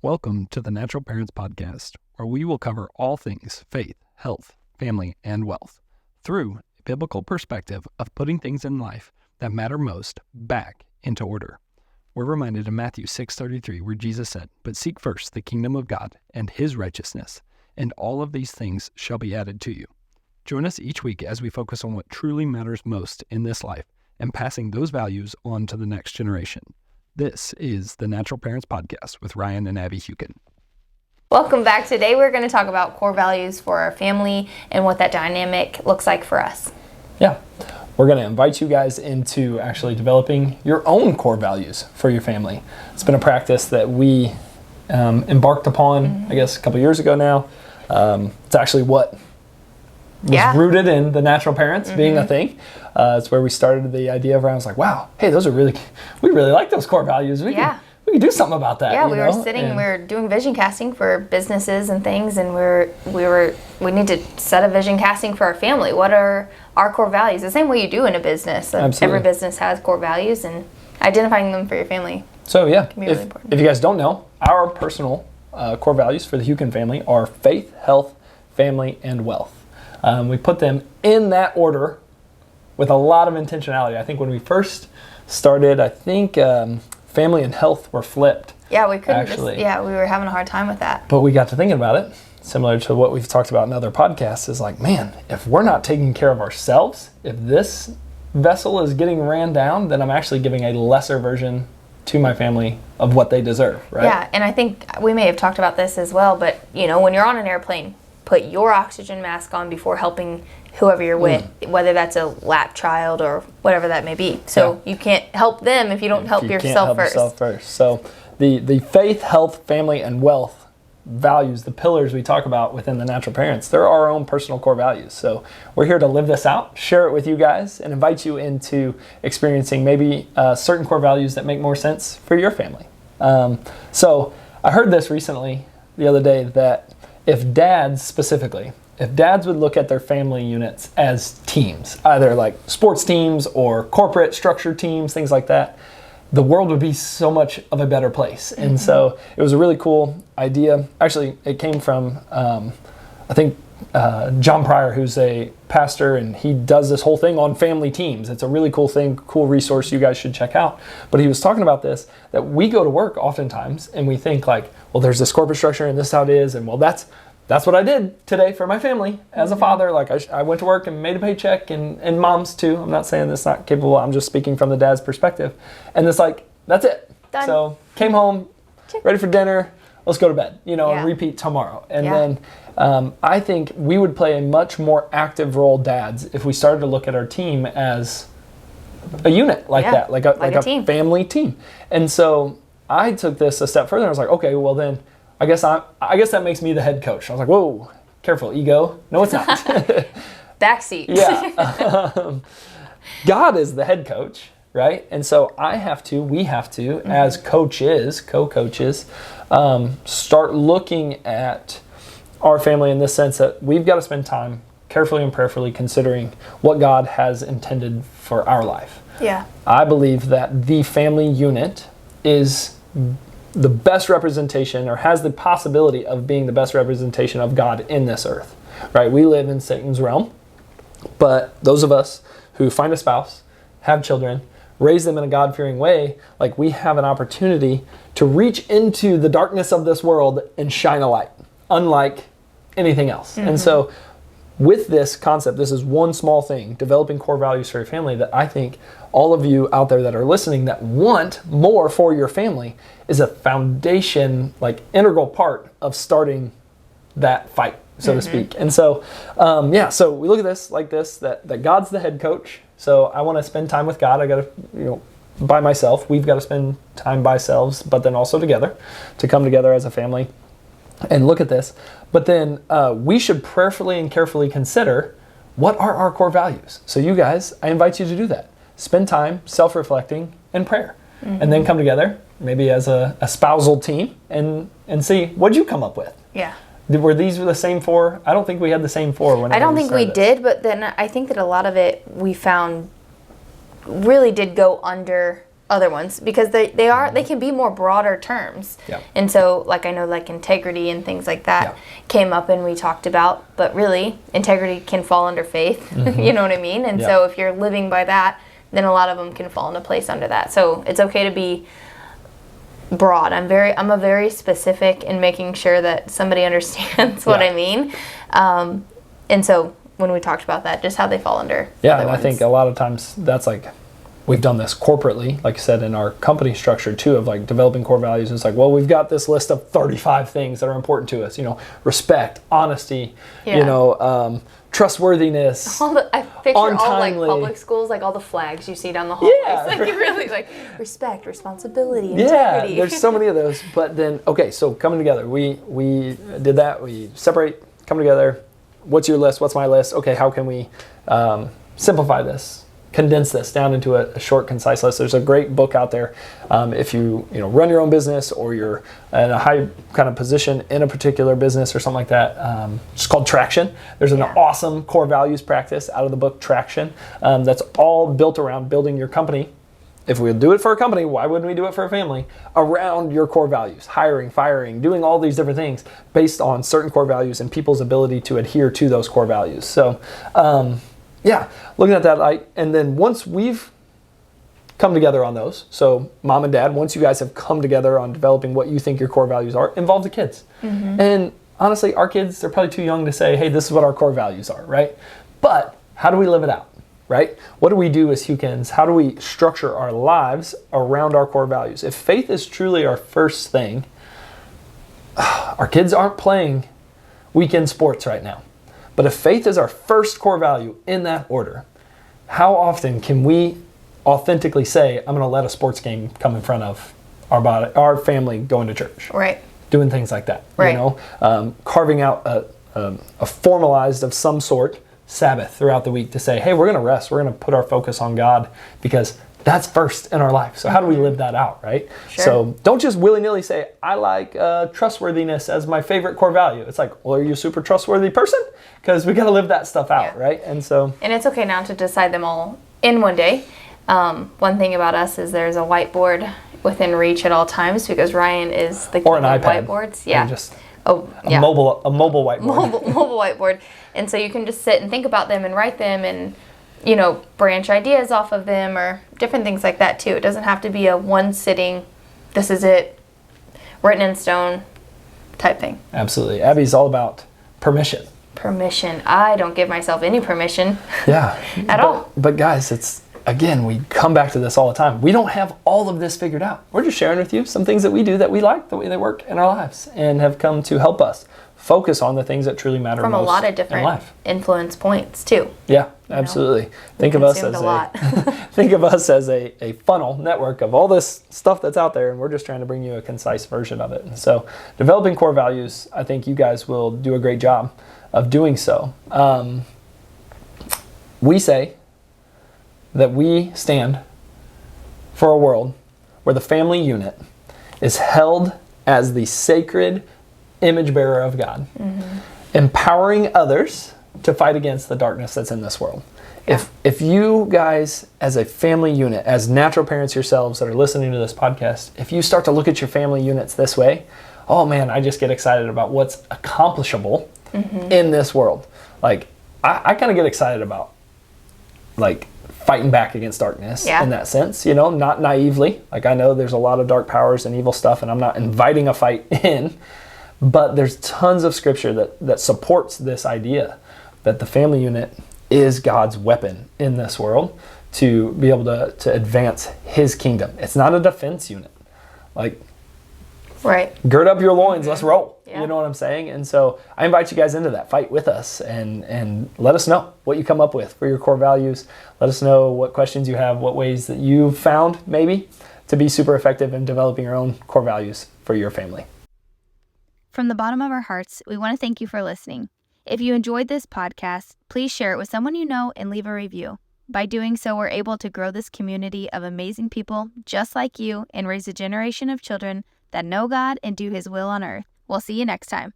Welcome to the Natural Parents Podcast, where we will cover all things faith, health, family, and wealth through a biblical perspective of putting things in life that matter most back into order. We're reminded of Matthew 6:33, where Jesus said, "But seek first the kingdom of God and his righteousness, and all of these things shall be added to you." Join us each week as we focus on what truly matters most in this life and passing those values on to the next generation. This is the Natural Parents Podcast with Ryan and Abbie Hukin. Welcome back. Today we're going to talk about core values for our family and what that dynamic looks like for us. Yeah, we're going to invite you guys into actually developing your own core values for your family. It's been a practice that we embarked upon, I guess, a couple years ago now. It's actually what was rooted in the Natural Parents being a thing. It's where we started the idea of, I was like, wow, hey, we really like those core values. We can do something about that. Yeah, we were doing vision casting for businesses and things, and we need to set a vision casting for our family. What are our core values? The same way you do in a business. Absolutely. Every business has core values, and identifying them for your family. So yeah, can be really important. If you guys don't know, our personal core values for the Hukin family are faith, health, family, and wealth. We put them in that order with a lot of intentionality. I think when we first started, family and health were flipped. Yeah, we couldn't actually. we were having a hard time with that. But we got to thinking about it, similar to what we've talked about in other podcasts, is like, man, if we're not taking care of ourselves, if this vessel is getting ran down, then I'm actually giving a lesser version to my family of what they deserve, right? Yeah, and I think we may have talked about this as well, but when you're on an airplane, put your oxygen mask on before helping whoever you're with, whether that's a lap child or whatever that may be. So you can't help them if you don't help yourself first. So the faith, health, family, and wealth values, the pillars we talk about within the Natural Parents, they're our own personal core values. So we're here to live this out, share it with you guys, and invite you into experiencing maybe certain core values that make more sense for your family. So I heard this recently the other day that if dads would look at their family units as teams, either like sports teams or corporate structured teams, things like that, the world would be so much of a better place. And so it was a really cool idea. Actually, it came from, John Pryor, who's a pastor, and he does this whole thing on family teams. It's a really cool thing, cool resource you guys should check out. But he was talking about this, that we go to work oftentimes and we think like, well, there's this corporate structure and this is how it is. And well, that's what I did today for my family as a father. Like I went to work and made a paycheck, and moms too. I'm not saying that's not capable. I'm just speaking from the dad's perspective. And it's like, that's it. Done. So came home, ready for dinner. Let's go to bed, and repeat tomorrow. And then I think we would play a much more active role, dads, if we started to look at our team as a unit like that, like a team. Family team. And so I took this a step further. I was like, okay, well then, I guess that makes me the head coach. I was like, whoa, careful, ego. No, it's not. Backseat. Yeah. God is the head coach, right? And so we have to, as co-coaches, start looking at our family in this sense that we've got to spend time carefully and prayerfully considering what God has intended for our life. Yeah. I believe that the family unit is the best representation, or has the possibility of being the best representation of God in this earth, right? We live in Satan's realm, but those of us who find a spouse, have children, raise them in a God-fearing way, like we have an opportunity to reach into the darkness of this world and shine a light, unlike anything else. And so with this concept, this is one small thing, developing core values for your family, that I think all of you out there that are listening that want more for your family is a foundation, like integral part of starting that fight, so to speak. And so, so we look at this like this, that God's the head coach. So I want to spend time with God. I got to, by myself, we've got to spend time by ourselves, but then also together, to come together as a family and look at this. But then we should prayerfully and carefully consider, what are our core values? So you guys, I invite you to do that. Spend time self-reflecting and prayer. And then come together, maybe as a spousal team, and see, what'd you come up with? Yeah. Were these the same four? I don't think we had the same four. I don't think we did, but then I think that a lot of it we found really did go under other ones, because they can be more broader terms. Yeah. And so, like, I know, like, integrity and things like that came up and we talked about, but really integrity can fall under faith. You know what I mean? And so if you're living by that, then a lot of them can fall into place under that. So it's okay to be broad. I'm a very specific in making sure that somebody understands what I mean. And so when we talked about that, just how they fall under other and ones. I think a lot of times that's like, we've done this corporately, like I said, in our company structure too, of like developing core values. It's like, well, we've got this list of 35 things that are important to us, respect, honesty, trustworthiness, I picture all like untimely. public schools, like all the flags you see down the hallways. Like really like respect, responsibility, integrity. There's so many of those. But then, okay, so coming together, we did that. We separate, come together. What's your list? What's my list? Okay, how can we simplify this? Condense this down into a short, concise list. There's a great book out there. If you run your own business, or you're in a high kind of position in a particular business or something like that, it's called Traction. There's an awesome core values practice out of the book Traction that's all built around building your company. If we do it for a company, why wouldn't we do it for a family? Around your core values, hiring, firing, doing all these different things based on certain core values and people's ability to adhere to those core values. So, looking at that light, and then once we've come together on those, so mom and dad, once you guys have come together on developing what you think your core values are, involve the kids. And honestly, our kids, they're probably too young to say, hey, this is what our core values are, right? But how do we live it out, right? What do we do as humans? How do we structure our lives around our core values? If faith is truly our first thing, our kids aren't playing weekend sports right now. But if faith is our first core value in that order, how often can we authentically say, I'm going to let a sports game come in front of our family going to church? Right. Doing things like that. Right. Carving out a formalized of some sort Sabbath throughout the week to say, hey, we're going to rest. We're going to put our focus on God because that's first in our life. So how do we live that out, right? Sure. So don't just willy-nilly say, I like trustworthiness as my favorite core value. It's like, well, are you a super trustworthy person? Because we got to live that stuff out, right? And it's okay now to decide them all in one day. One thing about us is there's a whiteboard within reach at all times because Ryan is the king of whiteboards. Yeah. A mobile whiteboard. Mobile whiteboard. And so you can just sit and think about them and write them and branch ideas off of them or different things like that too. It doesn't have to be a one sitting, this is it, written in stone type thing. Absolutely. Abbie's all about permission. Permission. I don't give myself any permission. Yeah. at all. But guys, it's, again, we come back to this all the time. We don't have all of this figured out. We're just sharing with you some things that we do that we like, the way they work in our lives, and have come to help us focus on the things that truly matter from most a lot of different influence points too. Yeah, absolutely. Think of us as a funnel network of all this stuff that's out there, and we're just trying to bring you a concise version of it. And so developing core values, I think you guys will do a great job of doing so. We say that we stand for a world where the family unit is held as the sacred image bearer of God, empowering others to fight against the darkness that's in this world. Yeah. If you guys, as a family unit, as natural parents yourselves that are listening to this podcast, if you start to look at your family units this way, oh man, I just get excited about what's accomplishable in this world. Like, I kind of get excited about, like, fighting back against darkness in that sense, not naively. Like, I know there's a lot of dark powers and evil stuff, and I'm not inviting a fight in. But there's tons of scripture that supports this idea that the family unit is God's weapon in this world to be able to advance his kingdom. It's not a defense unit. Like, gird up your loins, let's roll. Yeah. You know what I'm saying? And so I invite you guys into that fight with us and let us know what you come up with for your core values. Let us know what questions you have, what ways that you've found maybe to be super effective in developing your own core values for your family. From the bottom of our hearts, we want to thank you for listening. If you enjoyed this podcast, please share it with someone you know and leave a review. By doing so, we're able to grow this community of amazing people just like you and raise a generation of children that know God and do his will on earth. We'll see you next time.